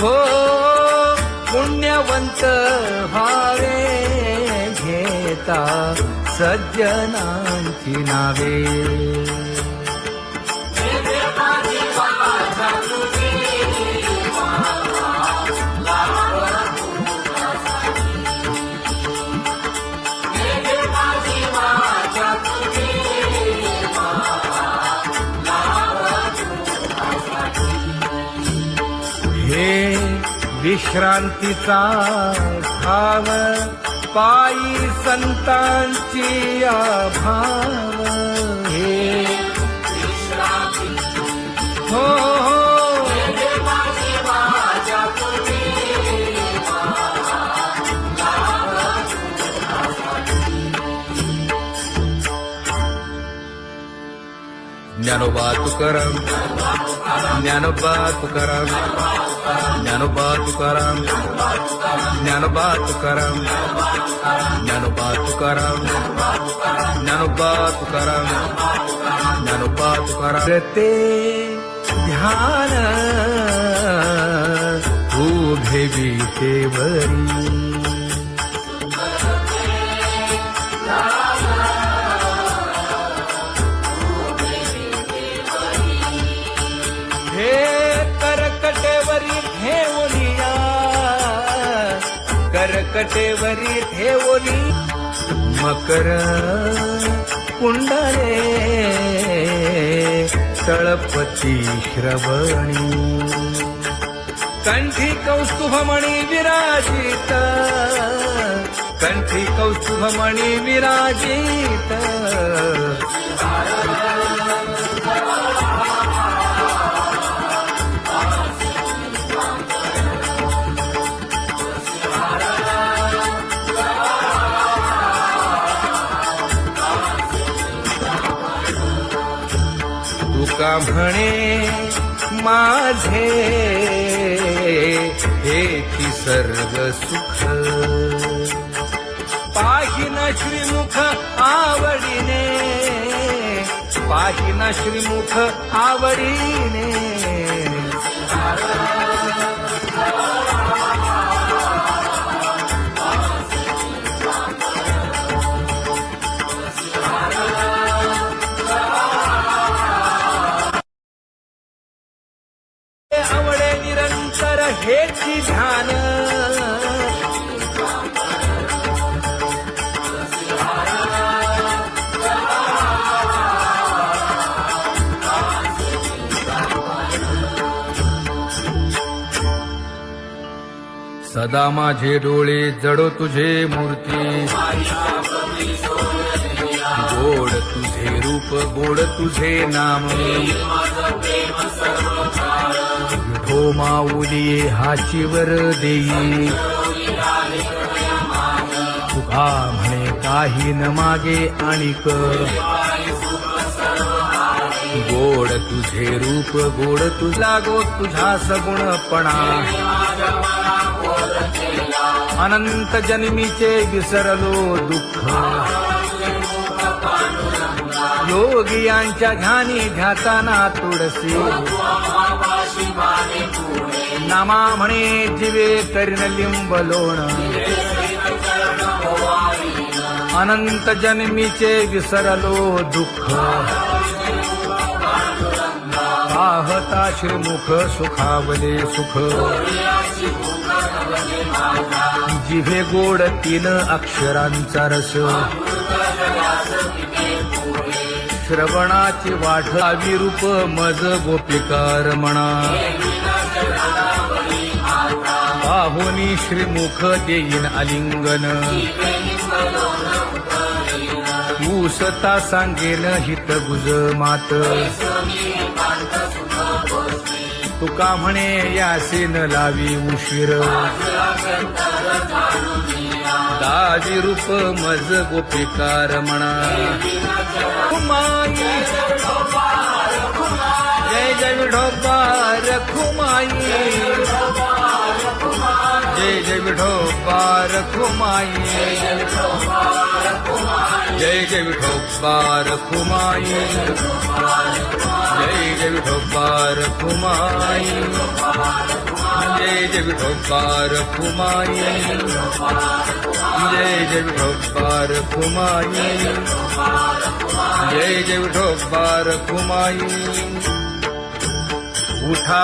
हो पुण्यवंत व्हावे घेता सज्जनांची नावे. हे विश्रांतीचा भाव पायी संतांची भाव. हे हो ज्ञानोबा तुकाराम ज्ञानोबा तुकाराम ज्ञानोबा तुकाराम ज्ञानोबा तुकाराम ज्ञानोबा तुकाराम ज्ञानोबा तुकाराम ज्ञानोबा तुकाराम. ते ध्यान उभे विटेवरी करकटेवरी ठेवली मकर कुंडले तळपती श्रवणी. कंठी कौस्तुभमणी विराजित कंठी कौस्तुभमणी विराजित. तुका म्हणे माझे हेची सर्व सुख पाहिन श्रीमुख आवडीने पाहिन श्रीमुख आवडीने. आवडे निरंतर हेची ध्यान सदा माझे डोळे जडो तुझे मूर्ती. गोड तुझे रूप गोड तुझे नाम. विठो माऊली हाचीवर देई तुका म्हणे काही न मागे आणिक. गोड तुझे रूप गोड तुझा गो तुझा सगुणपणा. अनंत जन्मीचे विसरलो दुःख. योगियांच्या ध्यानी ध्याताना तुळसी. नामा म्हणे जीवे करीन लिंब लोण. अनंत जन्मीचे विसरलो दुःख. पाहता श्रीमुख सुखावले सुख. जिभे गोड 3 अक्षरांचा रस. श्रवणाची वाढ विरूप मज गोपिकार म्हणा. पाहुनी श्रीमुख देईन आलिंगन. ऊसता सांगेन हित गुज मात. तुका म्हणे यासे न लावी उशीर. दाजी रूप मज गोपिकार म्हणा. जय जय विठोबा रखुमाई. जय जय विठोबा रखुमाई. जय जय विठोबा रखुमाई. जय जय विठोबा रखुमाई. जय जय विठोबार कुमाई, जय जय विठोबार कुमाई, जय जय विठोबार कुमाई. उठा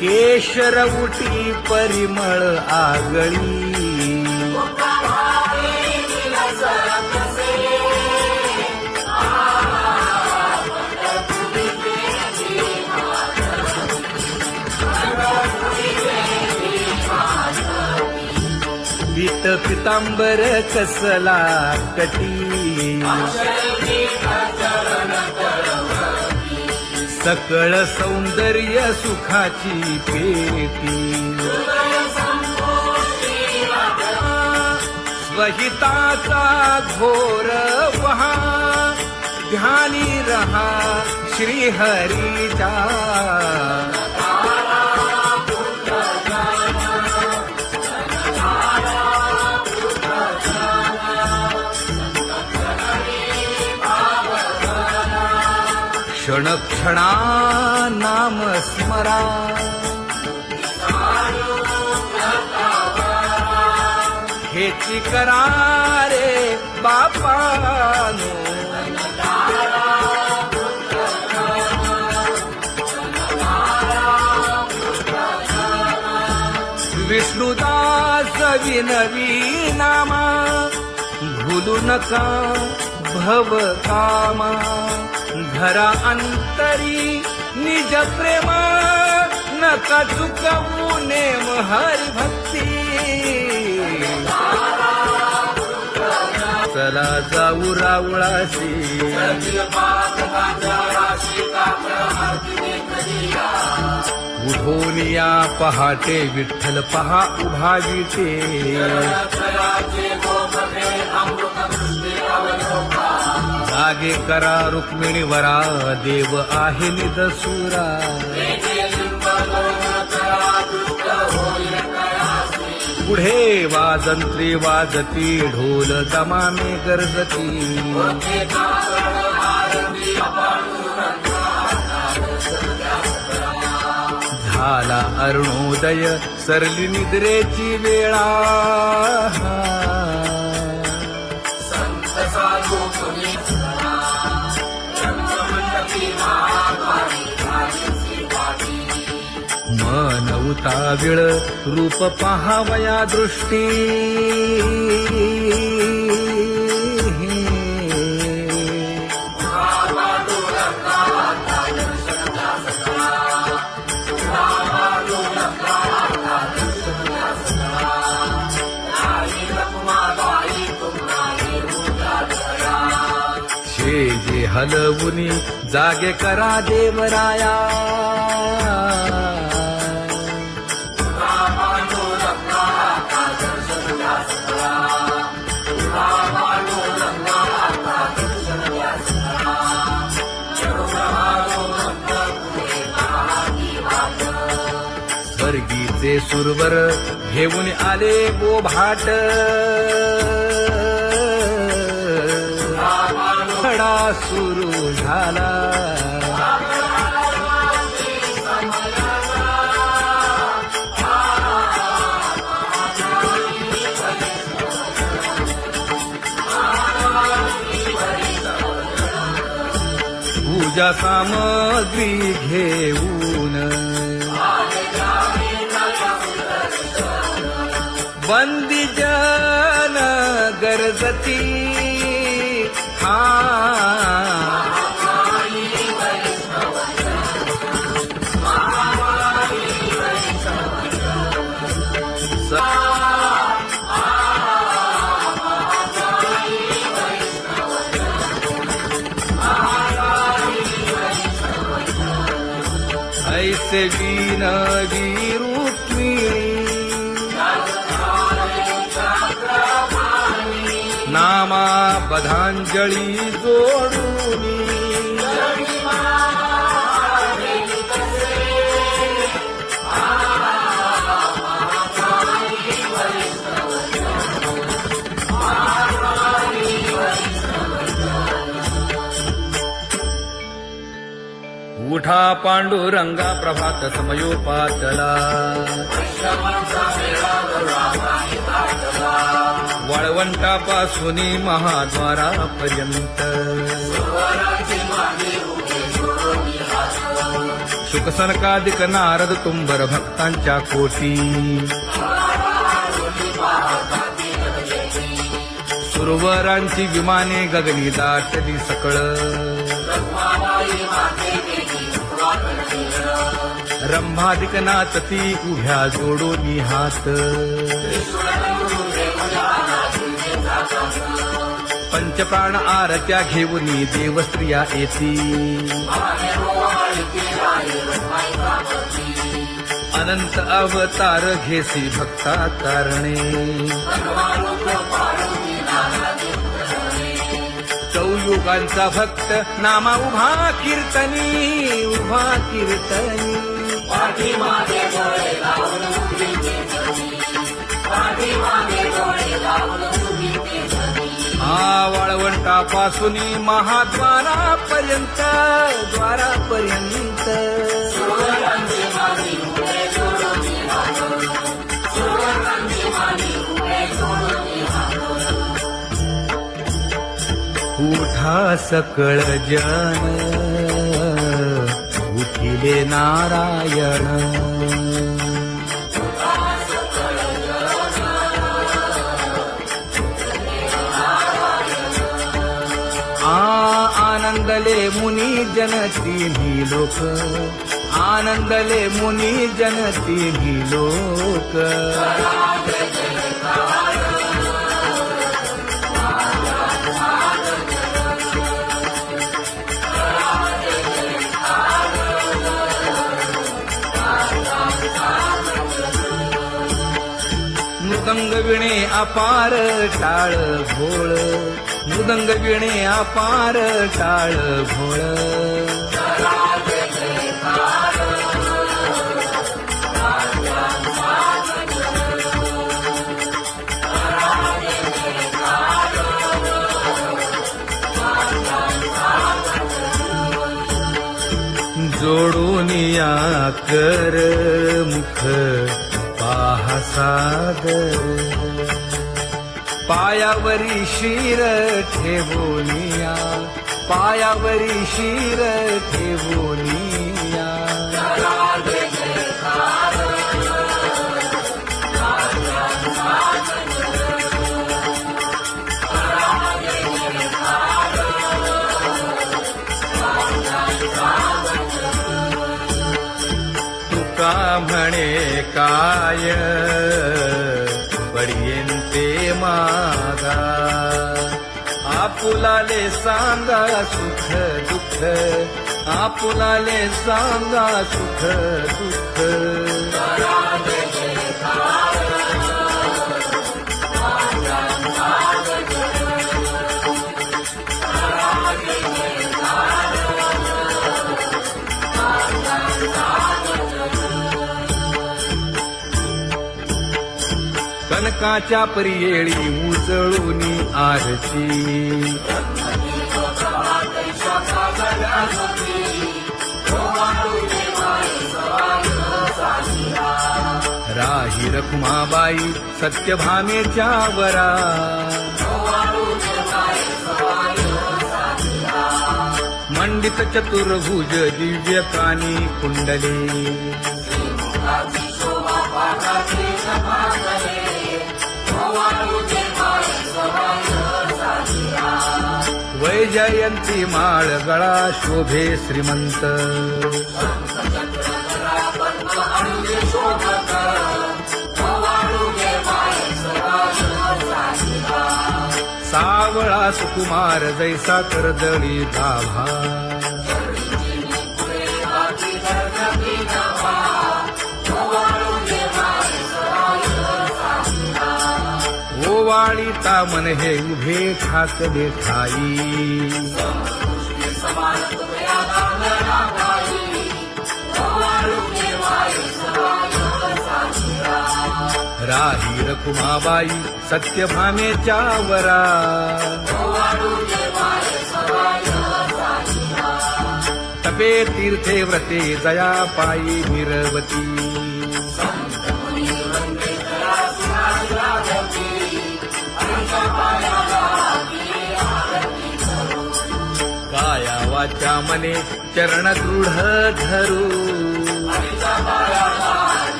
केशर उठी परिमळ आगळी, पीत पितांबर कसला कटी, सकळ सौंदर्य सुखाची पेटी. स्वहिताचा घोर वहा, ध्यानी रहा श्रीहरीचा. क्षण क्षणा नाम स्मरा, हेची करा रे बापानो. विष्णुदास विनवी नामा, भूलू नका भव कामा. घरा अंतरी निज प्रेम, नका चुकवू नेम हरी भक्ती. चला जाऊ रावळाशी, उठून या पहाटे विठ्ठल पहा उभा विटे. जागे करा रुक्मिणी वरा, देव आहे निदसुरा. पुढे वाजंत्री वाजती, ढोल दमामे गरजती. झाला अरुणोदय, सरली निद्रेची वेळा. मन उताविळ रूप पहावया दृष्टी. जे हलवुनी जागे करा देवराया. स्वर्गीचे सुरवर घेऊन आले बोभाट. खडा सुरू झाला, पूजा सामग्री घेऊन. बंदी जन गरजती, ऐसे विनवी रुक्मिणी, नामा बधांजळी जोडूनी. उठा पांडुरंगा प्रभात समयोपातला वाळवंटापासून महाद्वारापर्यंत शुकसनकादिक नारद तुंबर भक्तांच्या कोटी सुरवरांची विमाने गगनी दाटली सकळ रंभादिक नाचती उभ्या जोडोनी हात पंचप्राण आरत्या घेऊनी देवस्त्रिया येती अनंत अवतार घेसी भक्ता कारणे चौयुगांचा भक्त नामा उभा कीर्तनी वाळवंटापासून महाद्वारापर्यंत उठा सकळ जन उठिले नारायण आनंदले मुनी जन तिन्ही लोक आनंदले मुनी जन तिन्ही लोक मृदंग विणे अपार टाळ भोळ मृदंग विणे अपार टाळ भोळ जोडूनिया कर मुख पाहा सागर पायावरी शिर ठेवोनिया पायावरी शिर ठेवोनिया तुका म्हणे काय पडियेंते मागा आपुलाले सांगा सुख दुःख आपुलाले सांगा सुख दुःख कनकाच्या परियेळी उजळूनी आरती राही रखुमाबाई सत्यभामेच्या वरा मंडित चतुर्भुज दिव्य कानी कुंडले वैजयंती माळ गळा शोभे श्रीमंत सावळा सुकुमार जैसा करदळी गाभा ओवाळीता मन हे उभे ठाकले ठाई राही रखुमाबाई सत्यभामेच्या वरा नभे तीर्थे व्रते जया पायी निरवती काया वाचा मने चरण दृढ धरू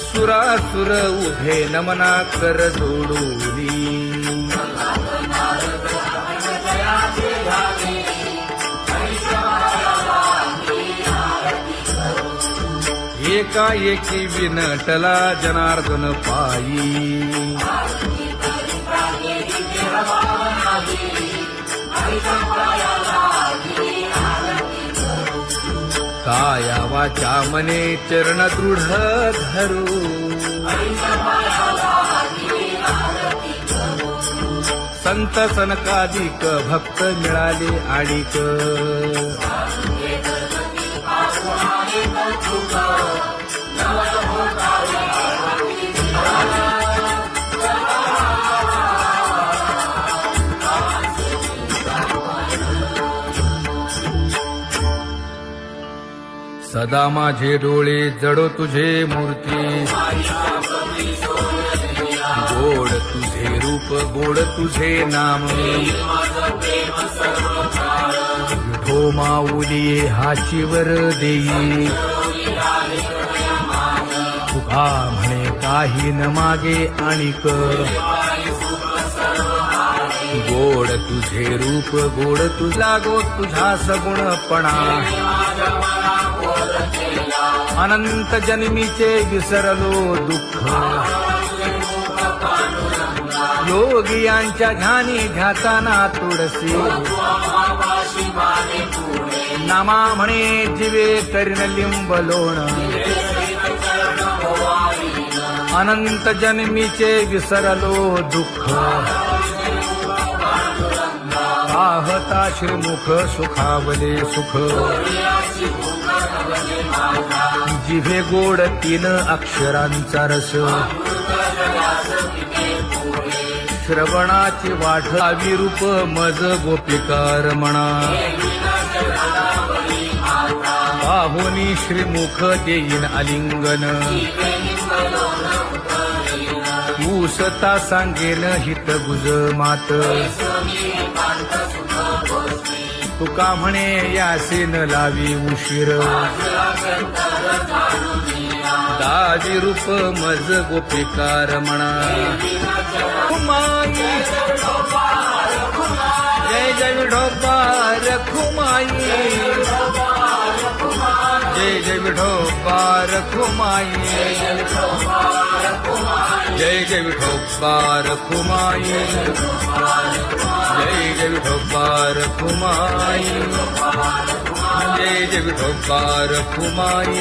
सुरासुर उभे नमना कर जोडूनी एकाएकी विनटला जनार्दन पायी काया वाचा मने चरण दृढ धरू संत सनकादिक भक्त मिळाले आणिक सदा माझे डोळे जडो तुझे मूर्ती गोड तुझे रूप गोड तुझे नाम विठो माऊली हाचीवर देई तुका म्हणे काही न मागे आणिक गोड तुझे रूप गोड तुझा गो तुझा सगुणपणा अनंत जन्मीचे विसरलो दुःख योगियांच्या ध्यानी ध्याताना तुळसी नामा म्हणे जीवे करीन लिंब लोण अनंत जन्मीचे विसरलो दुःख पाहता श्रीमुख सुखावले सुख जिभे गोड 3 अक्षरांचा रस श्रवणाची वाढ विरूप मज गोपिकार म्हणा पाहुनी श्रीमुख देईन आलिंगन ऊसता सांगेन हित गुज मात तुका म्हणे यासे न लावी उशीर दाजी रूप मज गोपिकार म्हणा जय जय विठोबा रखुमाई जय जय विठोबा रखुमाई जय जय विठोबा रखुमाई जय जय विठोबा रखुमाई जय जय विठोबा रखुमाई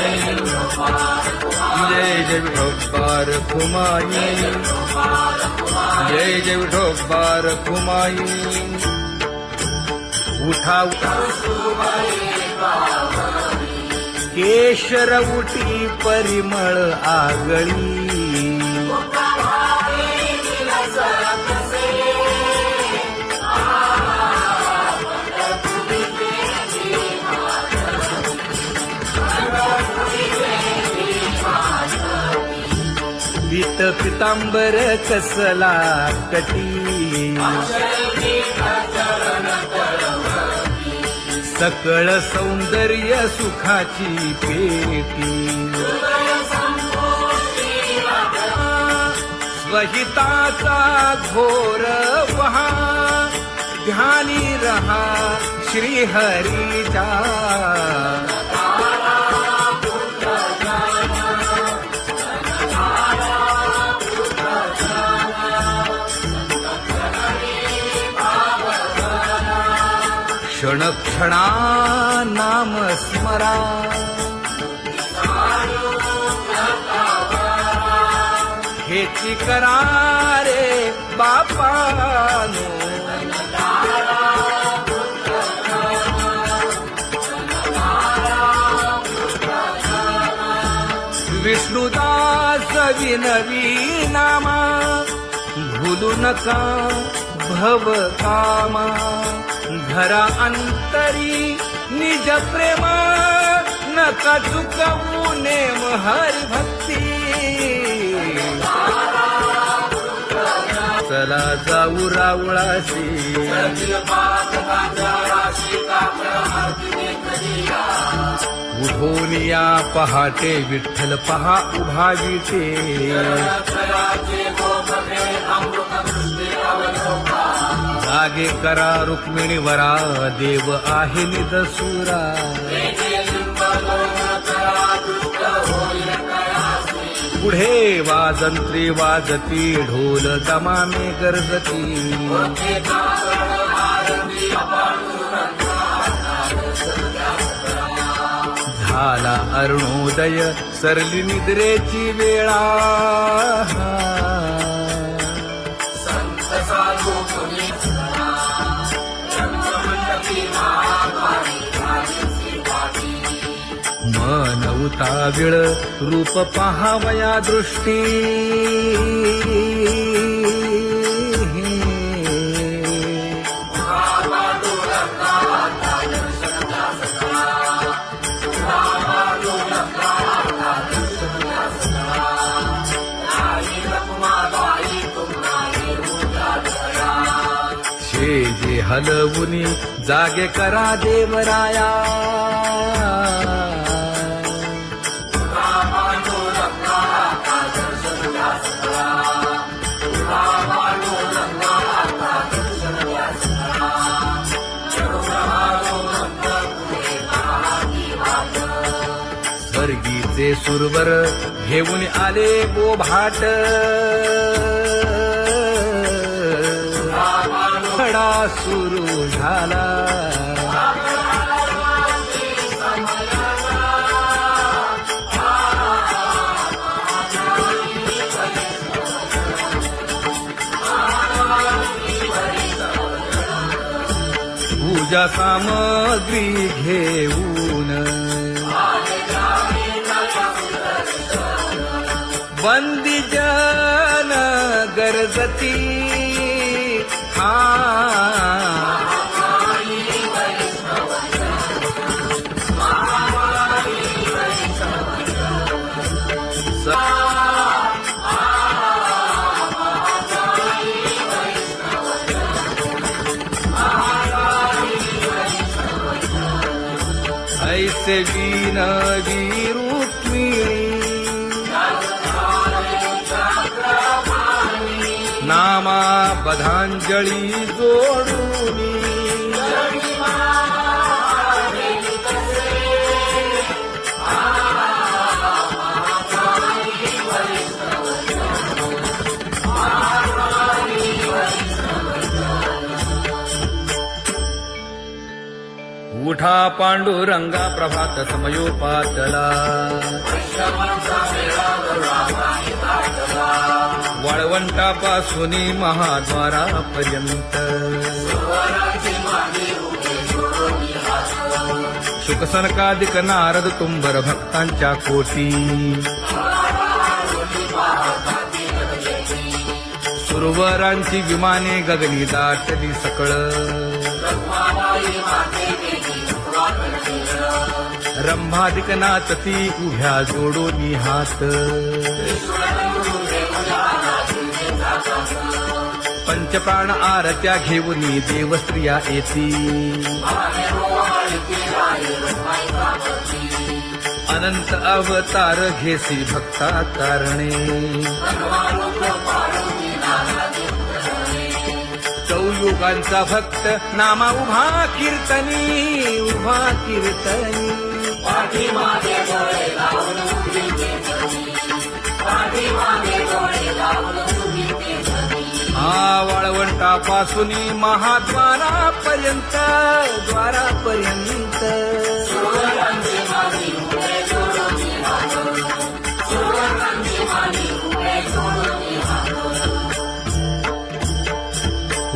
जय जय विठोबा रखुमाई जय जय विठोबा रखुमाई उठा केशर उटी परिमळ आगळी पीत पितांबर कसला कटी सकळ सौंदर्य सुखाची पेटी स्वहिताचा घोर वहा ध्यानी रहा श्रीहरीचा क्षण क्षणा नाम स्मरा हेची करा रे बापानो विष्णुदास विनवी नामा भूलू नका भव कामा धरा अंतरी निज प्रेम नका चुकवू नेम हरी भक्ती चला जाऊ रावळासी उठोनिया पहाटे विठ्ठल पहा उभा विटे जागे करा रुक्मिणीवरा देव आहे निदसुरा पुढे वाजंत्री वाजती ढोल दमामे गरजती झाला अरुणोदय सरली निद्रेची वेळा मन उताविळ रूप पहावया दृष्टी जे हलवुनी जागे करा देवराया स्वर्गीचे सुरवर घेऊन आले बोभाट खडा सुरू झाला पूजा सामग्री घेऊन बंदी जन गरजती ऐसे विनवी रुक्मिणी नामा बधांजळी जोडूनी उठा पांडुरंगा प्रभात समयोपातला वाळवंटापासून महाद्वारापर्यंत शुकसनकादिक नारद तुंबर भक्तांच्या कोटी सुरवरांची विमाने गगनी दाटली सकळ रंभादिक नाचती उभ्या जोडोनी हात पंचप्राण आरत्या घेऊनी देवस्त्रिया येती अनंत अवतार घेसी भक्ता कारणे चौयुगांचा भक्त नामा उभा कीर्तनी उभा कीर्तनी वाळवंटापासून महाद्वारापर्यंत द्वारापर्यंत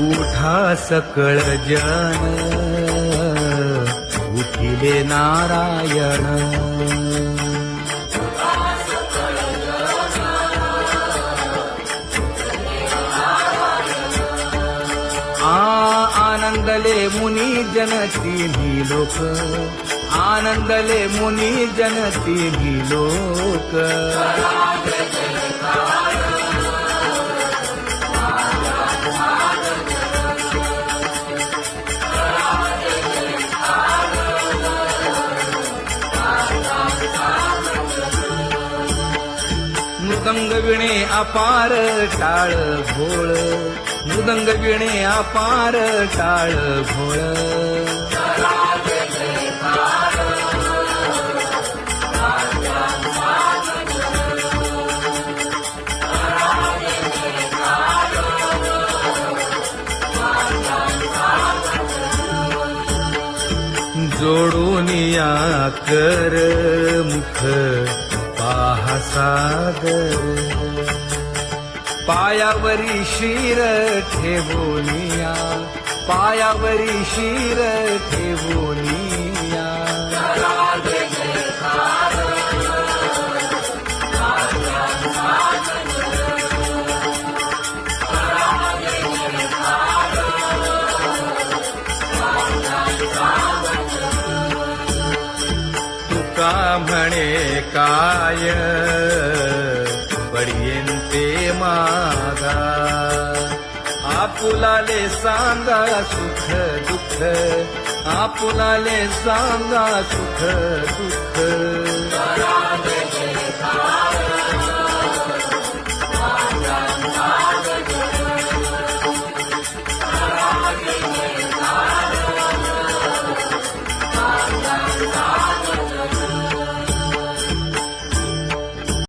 उठा सकळ जन उठिले नारायण आनंदले मुनी जन तिन्ही लोक, आनंदले मुनी जन तिन्ही लोक. मृदंग विणे अपार टाळ भोळ, मृदंग विणे अपार टाळ भोळ. जोडून या कर मुख पाहा सागर, पायावरी शिर ठेवोनिया, पायावरी शिर ठेवोनिया. तुका म्हणे काय पडियेंते मागा, आपुलाले सांगा सुख दुःख, आपुलाले सांगा सुख दुःख.